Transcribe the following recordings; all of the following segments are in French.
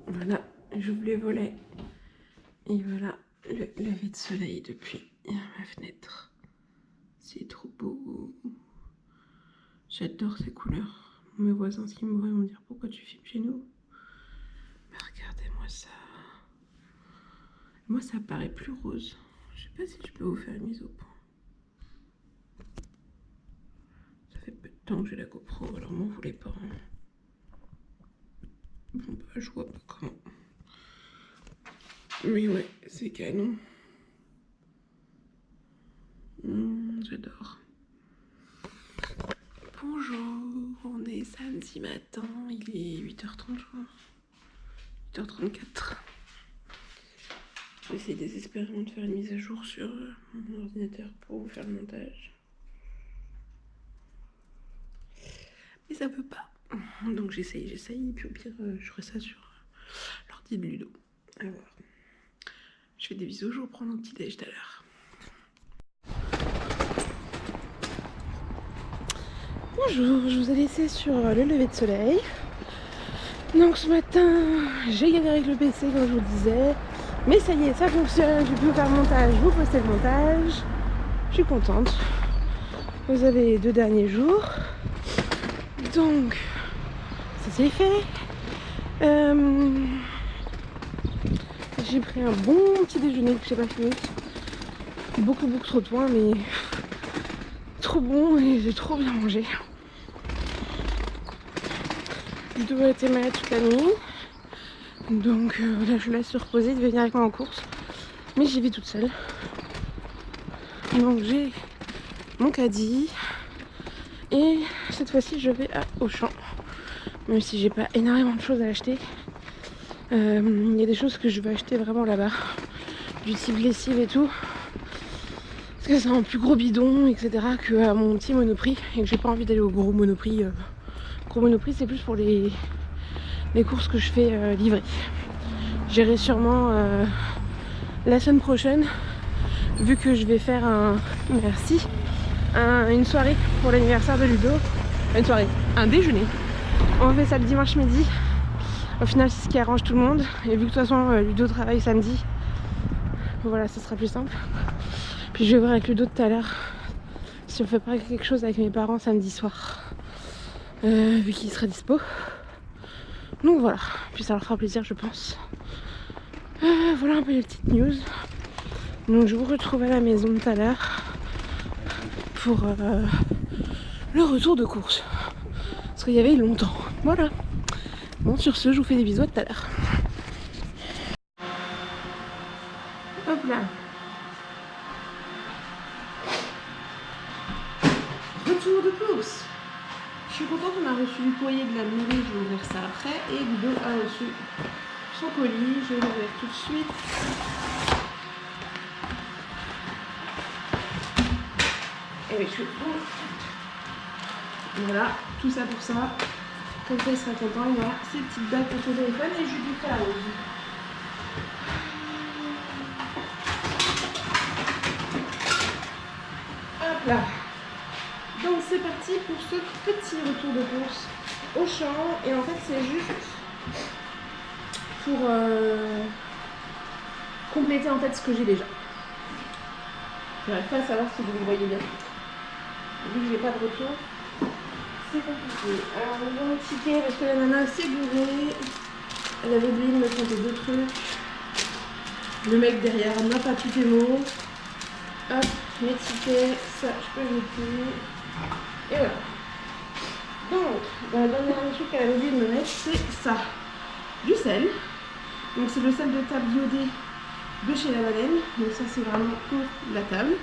Voilà, j'ouvre les volets. Et voilà le lever de soleil depuis ma fenêtre. C'est trop beau. J'adore ces couleurs. Mes voisins qui me voient vont me dire pourquoi tu filmes chez nous. Mais regardez-moi ça. Moi ça paraît plus rose. Je sais pas si je peux vous faire une mise au point. Ça fait peu de temps que j'ai la GoPro, alors m'en voulez pas. Bon bah je vois pas comment. Mais ouais, c'est canon. J'adore. Bonjour, on est samedi matin, il est 8h30 je crois. 8h34. J'essaie désespérément de faire une mise à jour sur mon ordinateur pour vous faire le montage. Mais ça peut pas. Donc j'essaye, et puis au pire je ferai ça sur l'ordi de Ludo. À voir. Je fais des bisous, je vous reprends mon petit déj tout à l'heure. Bonjour, je vous ai laissé sur le lever de soleil. Donc ce matin, j'ai galéré avec le PC comme je vous le disais. Mais ça y est, ça fonctionne, j'ai pu faire le montage, vous poster le montage. Je suis contente. Vous avez les 2 derniers jours. Donc, ça c'est fait. J'ai pris un bon petit déjeuner que j'ai pas fini. Beaucoup trop de loin, mais trop bon et j'ai trop bien mangé. Je devais être malade toute la nuit. Donc là je laisse se reposer, il devait venir avec moi en course. Mais j'y vais toute seule. Donc j'ai mon caddie. Et cette fois-ci je vais à Auchan. Même si j'ai pas énormément de choses à acheter. Il y a des choses que je veux acheter vraiment là-bas. Du type lessive et tout. Parce que c'est un plus gros bidon, etc. que à mon petit Monoprix. Et que j'ai pas envie d'aller au gros Monoprix. Gros Monoprix c'est plus pour les courses que je fais livrer. J'irai sûrement la semaine prochaine. Vu que je vais faire une soirée pour l'anniversaire de Ludo. Une soirée, un déjeuner. On fait ça le dimanche midi. Au final c'est ce qui arrange tout le monde. Et vu que de toute façon Ludo travaille samedi, voilà, ce sera plus simple. Puis je vais voir avec Ludo tout à l'heure si on fait pas quelque chose avec mes parents samedi soir, vu qu'il sera dispo. Donc voilà, puis ça leur fera plaisir je pense. Voilà un peu les petites news. Donc je vous retrouve à la maison tout à l'heure pour le retour de course. Parce qu'il y avait longtemps. Voilà. Bon, sur ce, je vous fais des bisous à tout à l'heure. Hop là. Retour de course. Je suis contente, on a reçu le courrier de la mairie, je vais ouvrir ça après. Et Ludo a reçu son colis, je vais l'ouvrir tout de suite. Et oui, je suis contente. Voilà, tout ça pour ça. Comme ça, il sera content. Il aura ses petites dates pour son téléphone et je lui fais la rose. Hop là. Donc c'est parti pour ce petit retour de course au champ. Et en fait, c'est juste pour compléter en fait ce que j'ai déjà. J'arrive pas à savoir si vous le voyez bien. Vu que j'ai pas de retour, c'est compliqué. Alors on va le ticket parce que la nana s'est bourrée. Elle avait oublié de me compter 2 trucs. Le mec derrière n'a pas tous tes mots. Hop, mes tickets, ça je peux jeter. Et voilà. Donc, la dernière truc qu'elle avait oublié de me mettre, c'est ça. Du sel. Donc c'est le sel de table iodé de chez La Baleine. Donc ça c'est vraiment pour la table.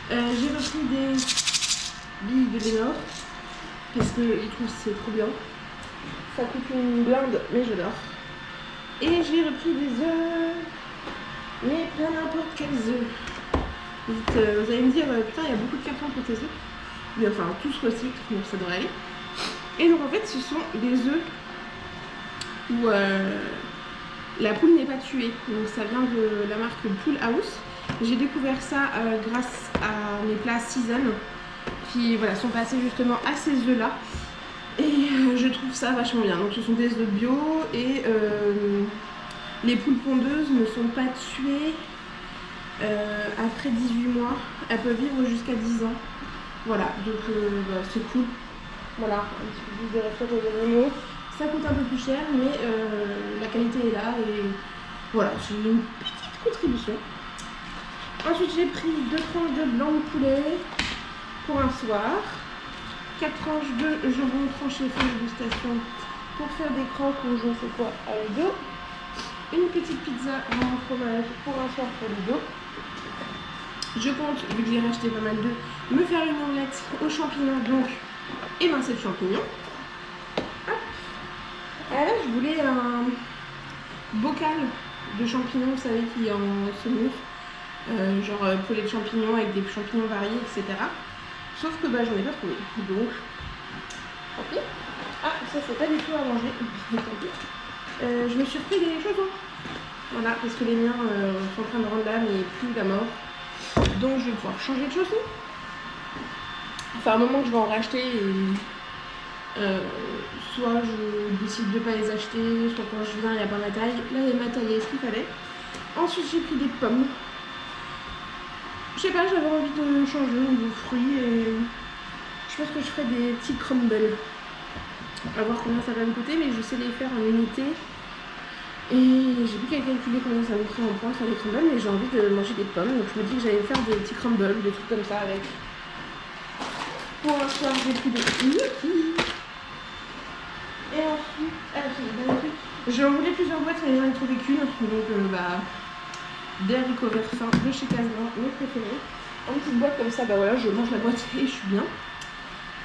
J'ai repris des billes de Lénore. Parce que je trouve que c'est trop bien. Ça coûte une blinde, mais j'adore. Et j'ai repris des œufs. Mais pas n'importe quels œufs. Vous allez me dire, putain, il y a beaucoup de cartons pour tes œufs. Mais enfin, tous recyclent, donc ça devrait aller. Et donc en fait, ce sont des œufs où la poule n'est pas tuée. Donc ça vient de la marque Pool House. J'ai découvert ça grâce à mes plats Season qui voilà, sont passés justement à ces œufs là. Et je trouve ça vachement bien. Donc ce sont des œufs bio et Les poules pondeuses ne sont pas tuées après 18 mois. Elles peuvent vivre jusqu'à 10 ans. Voilà, donc bah, c'est cool. Voilà, un petit peu plus de respect pour les animaux. Ça coûte un peu plus cher, mais la qualité est là et voilà, c'est une petite contribution. Ensuite, j'ai pris 2 tranches de blanc de poulet pour un soir. 4 tranches de jambon tranché fin de dégustation pour faire des croques ou je ne sais quoi à Ludo. Une petite pizza en fromage pour un soir pour Ludo. Je compte, vu que j'ai racheté pas mal d'œufs, me faire une omelette aux champignons, donc émincer de champignons. Hop. Et là, je voulais un bocal de champignons, vous savez, qui est en saumure. Genre poulet de champignons avec des champignons variés, etc. Sauf que bah, j'en ai pas trouvé. Donc, tant pis. Ah, ça c'est pas du tout à manger. Tant pis. Je me suis pris des chaussons. Voilà, parce que les miens sont en train de rendre l'âme et plus la mort. Donc je vais pouvoir changer de chaussons. Enfin, à un moment que je vais en racheter et soit je décide de pas les acheter, soit quand je viens il n'y a pas ma taille. Là il y a ma taille et ce qu'il fallait. Ensuite j'ai pris des pommes. Je sais pas, j'avais envie de changer au niveau fruits et je pense que je ferai des petits crumbles. À voir combien ça va me coûter, mais je sais les faire en unité. Et j'ai plus qu'à calculer combien ça me coûterait en points faire des crumbles, mais j'ai envie de manger des pommes. Donc je me dis que j'allais faire des petits crumbles, des trucs comme ça avec. Pour un soir, j'ai pris des gnocchis. Et ensuite, j'en voulais plusieurs boîtes, mais j'en ai trouvé qu'une. Donc bah. Des haricots verts fins de chez Casablanca, mes préférés. En petite boîte comme ça, bah voilà, je mange la boîte et je suis bien.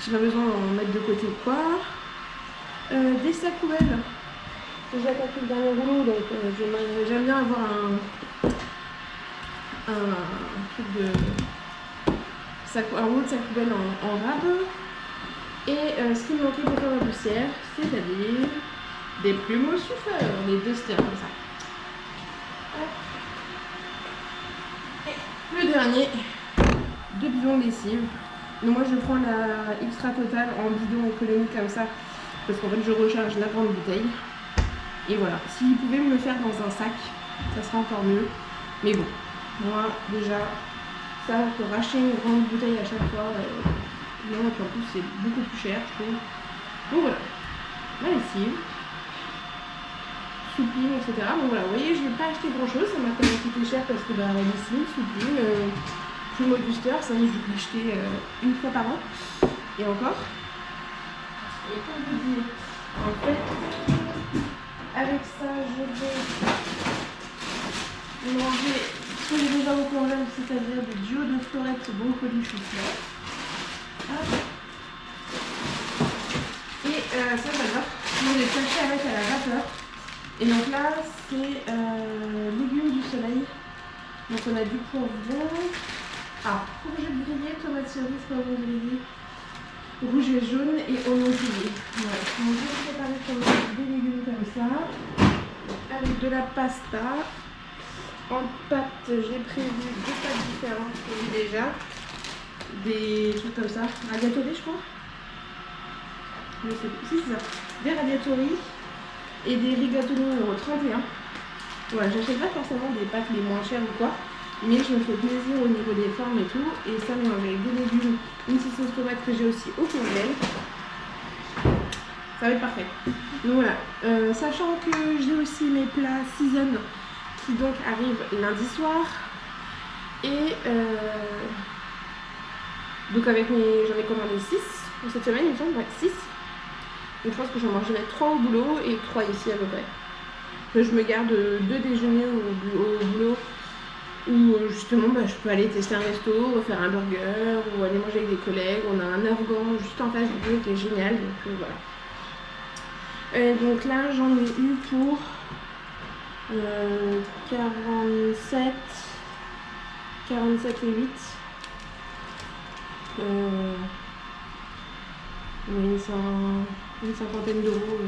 J'ai pas besoin d'en mettre de côté ou quoi. Des sacs poubelles. J'ai attaqué le dernier rouleau, donc j'aime bien avoir un truc de un rouleau de sac poubelle en rab. Et ce qui me manquait pour faire la poussière, c'est-à-dire des plumes au souffleur, des dusters comme ça. Le dernier, 2 bidons de lessive. Donc moi je prends la Extra Total en bidon économique comme ça, parce qu'en fait je recharge la grande bouteille. Et voilà, s'ils pouvaient me le faire dans un sac, ça serait encore mieux. Mais bon, moi déjà, ça pour racheter une grande bouteille à chaque fois, non, et puis en plus c'est beaucoup plus cher je trouve. Donc voilà, la lessive. Soupline, etc. Donc voilà, vous voyez, je n'ai pas acheté grand chose, ça m'a quand même coûté cher parce que bah, la lessive, soupline, plumeau booster, ça je vais l'acheter une fois par an. Et encore. Et comme je dis, en fait, avec ça, je vais manger ce que j'ai déjà au congèle, c'est-à-dire des duos de florettes, brocoli, chou-fleur. Et ça, j'adore. Moi, les sachets avec à la vapeur. Et donc là, c'est légumes du soleil. Donc on a du poivron. Ah, courgette grillée, tomate cerise, poivron grillé, rouge et jaune et oignon grillé. Voilà. Donc je vais préparer des légumes comme ça. Avec de la pasta. En pâte, j'ai prévu 2 pâtes différentes déjà. Des trucs comme ça. Radiatori, je crois. Je sais plus. Si, c'est ça. Des radiatori. Et des rigatoni numéro 31. Voilà, j'achète pas forcément des pâtes les moins chères ou quoi, mais je me fais plaisir au niveau des formes et tout. Et ça mélange avec des légumes, une sauce tomate que j'ai aussi au congèle. Ça va être parfait. Donc voilà, sachant que j'ai aussi mes plats season qui donc arrivent lundi soir. Et donc avec j'en ai commandé 6 pour cette semaine, il me semble, ouais, 6. Donc je pense que j'en mangerai 3 au boulot et 3 ici à peu près. Je me garde 2 déjeuners au boulot où justement bah, je peux aller tester un resto, refaire un burger ou aller manger avec des collègues. On a un afghan juste en face du boulot qui est génial, donc voilà. Et donc là j'en ai eu pour 47 et 8. Une cinquantaine d'euros,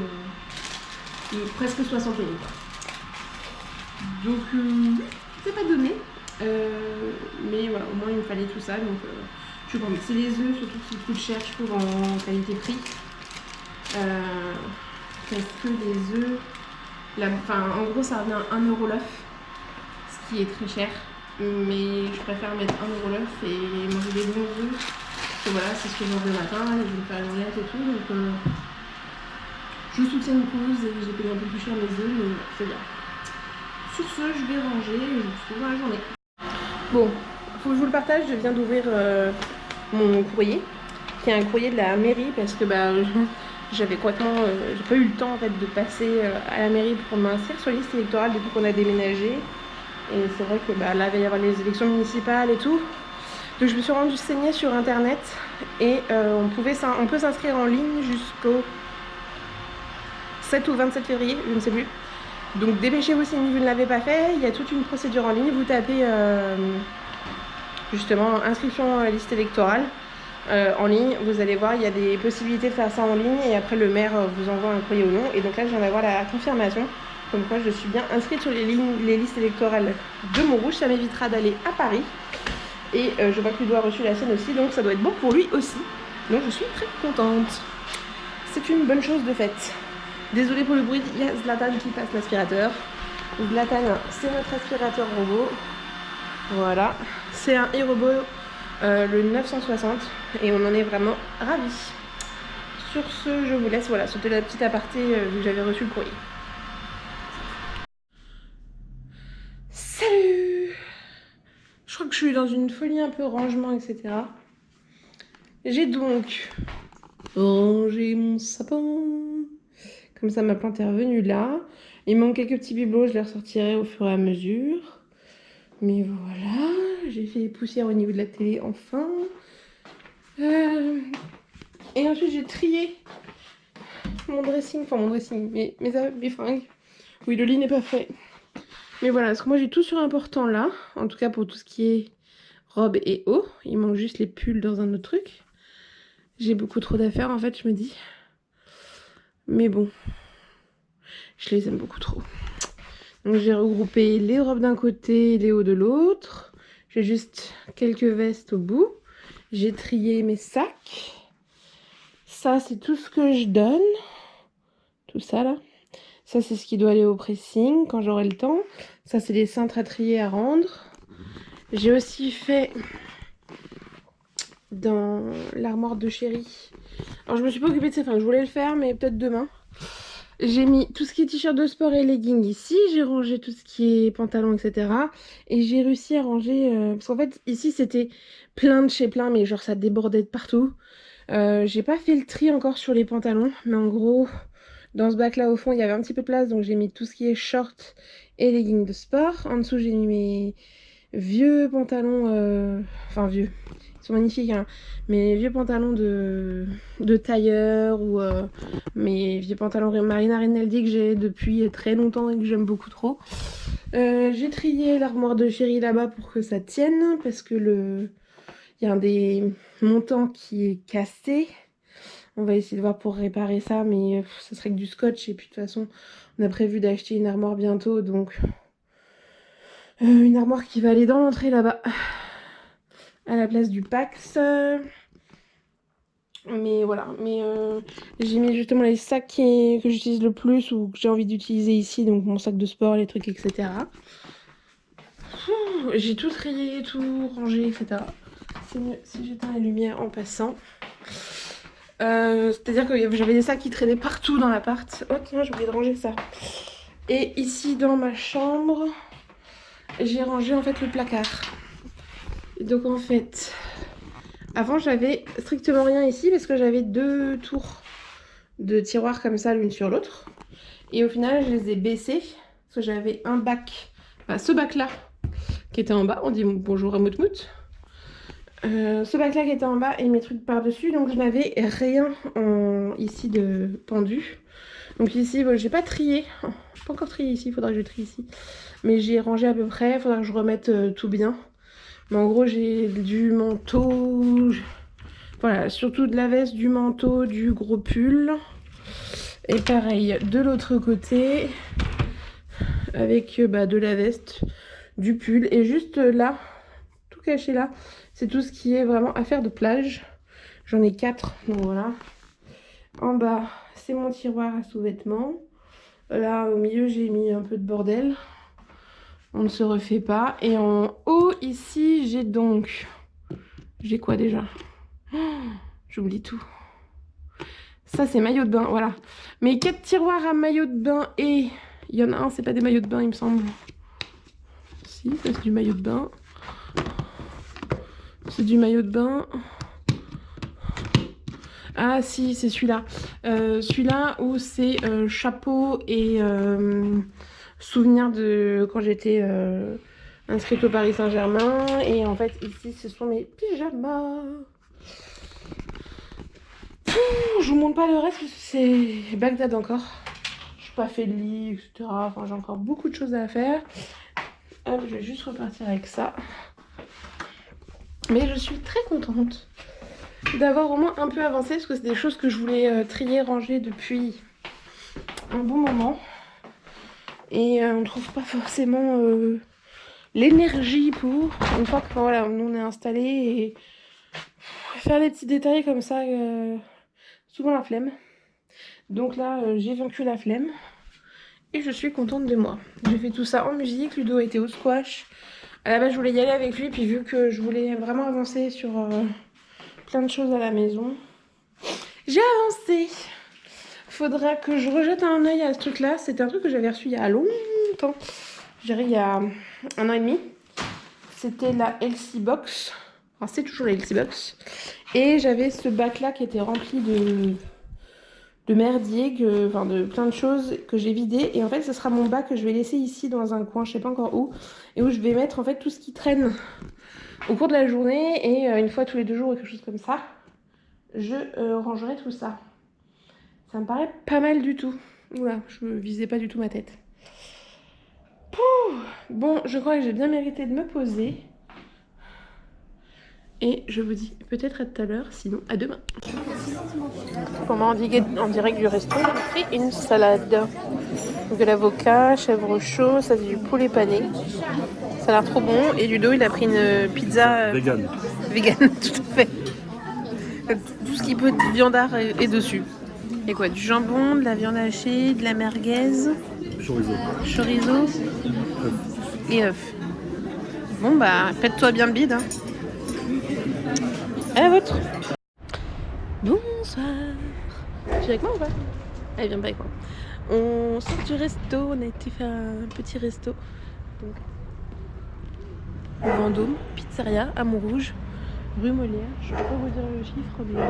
presque 60 000 quoi. Donc c'est pas donné, mais voilà, au moins il me fallait tout ça, donc je suis contente. C'est les œufs surtout qui coûtent cher, je trouve, en qualité prix, parce que les œufs Enfin, en gros, ça revient à 1 € l'œuf, ce qui est très cher. Mais je préfère mettre 1 € l'œuf et manger des bons œufs. Et voilà, c'est ce que je mange le matin. Je vais me faire une omelette et tout. Donc, je soutiens une cause et j'ai payé un peu plus cher mes œufs, mais c'est bien. Sur ce, je vais ranger et je vous retrouve dans la journée. Bon, faut que je vous le partage. Je viens d'ouvrir mon courrier, qui est un courrier de la mairie parce que j'avais complètement, j'ai pas eu le temps en fait de passer à la mairie pour m'inscrire sur la liste électorale depuis qu'on a déménagé. Et c'est vrai que là, il va y avoir les élections municipales et tout. Donc je me suis rendue saigner sur internet et on peut s'inscrire en ligne jusqu'au 7 ou 27 février, je ne sais plus. Donc dépêchez-vous si vous ne l'avez pas fait. Il y a toute une procédure en ligne. Vous tapez justement inscription à la liste électorale en ligne. Vous allez voir, il y a des possibilités de faire ça en ligne et après le maire vous envoie un courrier ou non. Et donc là, je viens d'avoir la confirmation. Comme quoi je suis bien inscrite sur les listes électorales de Montrouge. Ça m'évitera d'aller à Paris. Et je vois que Ludo a reçu la sienne aussi, donc ça doit être bon pour lui aussi. Donc je suis très contente. C'est une bonne chose de faite. Désolée pour le bruit, il y a Zlatan qui passe l'aspirateur. Zlatan, c'est notre aspirateur robot. Voilà. C'est un e-robot, le 960. Et on en est vraiment ravis. Sur ce, je vous laisse. Voilà, c'était la petite aparté vu que j'avais reçu le courrier. Salut! Je crois que je suis dans une folie un peu rangement, etc. J'ai donc rangé mon sapin. Comme ça, ma plante est revenue là. Il manque quelques petits bibelots, je les ressortirai au fur et à mesure. Mais voilà, j'ai fait les poussières au niveau de la télé enfin. Et ensuite, j'ai trié mon dressing, mes fringues. Oui, le lit n'est pas fait. Mais voilà, parce que moi j'ai tout sur important là, en tout cas pour tout ce qui est robe et haut. Il manque juste les pulls dans un autre truc. J'ai beaucoup trop d'affaires en fait, je me dis. Mais bon, je les aime beaucoup trop. Donc j'ai regroupé les robes d'un côté, les hauts de l'autre. J'ai juste quelques vestes au bout. J'ai trié mes sacs. Ça c'est tout ce que je donne. Tout ça là. Ça c'est ce qui doit aller au pressing quand j'aurai le temps. Ça c'est les cintres à trier à rendre. J'ai aussi fait dans l'armoire de chérie. Alors je me suis pas occupée de ces fringues, je voulais le faire mais peut-être demain. J'ai mis tout ce qui est t-shirt de sport et leggings ici. J'ai rangé tout ce qui est pantalon, etc. Et j'ai réussi à ranger... parce qu'en fait, ici, c'était plein de chez plein, mais genre ça débordait de partout. J'ai pas fait le tri encore sur les pantalons. Mais en gros, dans ce bac-là, au fond, il y avait un petit peu de place. Donc j'ai mis tout ce qui est short et leggings de sport. En dessous, j'ai mis mes vieux pantalons... Enfin, vieux. Ils sont magnifiques, hein. Mes vieux pantalons de tailleur ou mes vieux pantalons Marina Rinaldi que j'ai depuis très longtemps et que j'aime beaucoup trop. J'ai trié l'armoire de chérie là-bas pour que ça tienne parce que il y a un des montants qui est cassé. On va essayer de voir pour réparer ça, mais ça serait que du scotch et puis de toute façon on a prévu d'acheter une armoire bientôt, donc une armoire qui va aller dans l'entrée là-bas à la place du Pax. Mais voilà, j'ai mis justement les sacs que j'utilise le plus ou que j'ai envie d'utiliser ici, donc mon sac de sport, les trucs, etc. J'ai tout trié, tout rangé, etc. C'est mieux si j'éteins les lumières en passant. C'est-à-dire que j'avais des sacs qui traînaient partout dans l'appart. Oh tiens, j'ai oublié de ranger ça. Et ici dans ma chambre, j'ai rangé en fait le placard. Et donc en fait... Avant, j'avais strictement rien ici parce que j'avais 2 tours de tiroirs comme ça, l'une sur l'autre. Et au final, je les ai baissés parce que j'avais un bac, enfin ce bac-là qui était en bas. On dit bonjour à Moutmout. Ce bac-là qui était en bas et mes trucs par-dessus. Donc, je n'avais rien ici de pendu. Donc ici, j'ai pas trié. Oh, pas encore trié ici, il faudra que je trie ici. Mais j'ai rangé à peu près, il faudra que je remette tout bien. Mais en gros, j'ai du manteau, voilà, surtout de la veste, du manteau, du gros pull. Et pareil, de l'autre côté, avec de la veste, du pull. Et juste là, tout caché là, c'est tout ce qui est vraiment affaire de plage. J'en ai 4, donc voilà. En bas, c'est mon tiroir à sous-vêtements. Là au milieu j'ai mis un peu de bordel. On ne se refait pas. Et en haut ici j'ai donc... J'ai quoi déjà? Oh, j'oublie tout. Ça c'est maillot de bain, voilà. Mes 4 tiroirs à maillot de bain et... Il y en a un, c'est pas des maillots de bain il me semble. Si, ça c'est du maillot de bain. C'est du maillot de bain. Ah si, c'est celui-là. Celui-là où c'est chapeau et souvenir de quand j'étais inscrite au Paris Saint-Germain. Et en fait, ici, ce sont mes pyjamas. Je vous montre pas le reste parce que c'est Bagdad encore. Je suis pas fait de lit, etc. Enfin, j'ai encore beaucoup de choses à faire. Hop, je vais juste repartir avec ça. Mais je suis très contente d'avoir au moins un peu avancé parce que c'est des choses que je voulais trier, ranger depuis un bon moment. Et on ne trouve pas forcément l'énergie pour, une fois que voilà, nous on est installé et faire les petits détails comme ça, souvent la flemme. Donc là, j'ai vaincu la flemme et je suis contente de moi. J'ai fait tout ça en musique, Ludo était au squash. À la base, je voulais y aller avec lui, puis vu que je voulais vraiment avancer sur plein de choses à la maison, j'ai avancé. Faudra que je rejette un œil à ce truc-là. C'était un truc que j'avais reçu il y a longtemps. Je dirais il y a 1 an et demi. C'était la LC Box. Enfin, c'est toujours la LC Box. Et j'avais ce bac-là qui était rempli de merdier, enfin de plein de choses que j'ai vidé. Et en fait, ce sera mon bac que je vais laisser ici dans un coin, je sais pas encore où. Et où je vais mettre en fait tout ce qui traîne au cours de la journée. Et une fois tous les 2 jours ou quelque chose comme ça, je rangerai tout ça. Ça me paraît pas mal du tout. Oula, je visais pas du tout ma tête. Pouh, bon, je crois que j'ai bien mérité de me poser. Et je vous dis peut-être à tout à l'heure, sinon à demain. Pour moi, en direct du resto, j'ai pris une salade. Donc de l'avocat, chèvre chaud, ça c'est du poulet pané. Ça a l'air trop bon. Et Ludo, il a pris une pizza... Vegan. Vegan, tout à fait. Tout ce qui peut être viandard est dessus. Et quoi, du jambon, de la viande hachée, de la merguez, chorizo et œufs. Bon bah, faites-toi bien le bide. Hein. À la vôtre. Bonsoir. Tu es avec moi ou pas? Elle vient pas avec moi. On sort du resto, on a été faire un petit resto. Donc, au Vendôme, pizzeria à Montrouge, rue Molière. Je ne peux pas vous dire le chiffre, mais...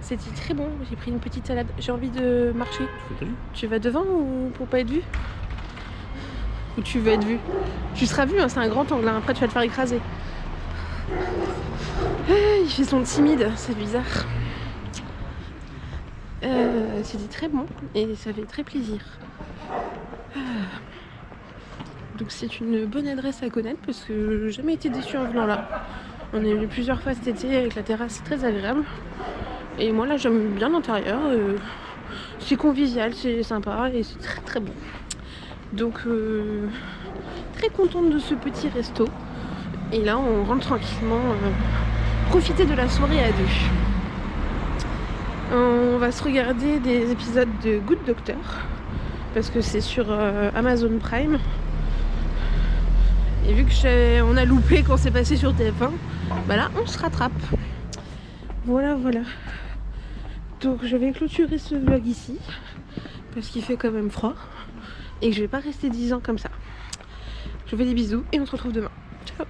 C'était très bon, j'ai pris une petite salade. J'ai envie de marcher. Tu vas devant ou pour pas être vu? Ou tu veux être vu? Tu seras vu, hein, c'est un grand angle, hein. Après tu vas te faire écraser. Il fait son timide, c'est bizarre. C'était très bon et ça fait très plaisir. Donc c'est une bonne adresse à connaître parce que j'ai jamais été déçue en venant là. On est venu plusieurs fois cet été avec la terrasse, c'est très agréable. Et moi là j'aime bien l'intérieur, c'est convivial, c'est sympa et c'est très très bon. Donc très contente de ce petit resto. Et là on rentre tranquillement profiter de la soirée à 2. On va se regarder des épisodes de Good Doctor parce que c'est sur Amazon Prime. Et vu que on a loupé quand c'est passé sur TF1, bah là on se rattrape. Voilà. Donc je vais clôturer ce vlog ici parce qu'il fait quand même froid et que je vais pas rester 10 ans comme ça. Je vous fais des bisous et on se retrouve demain. Ciao.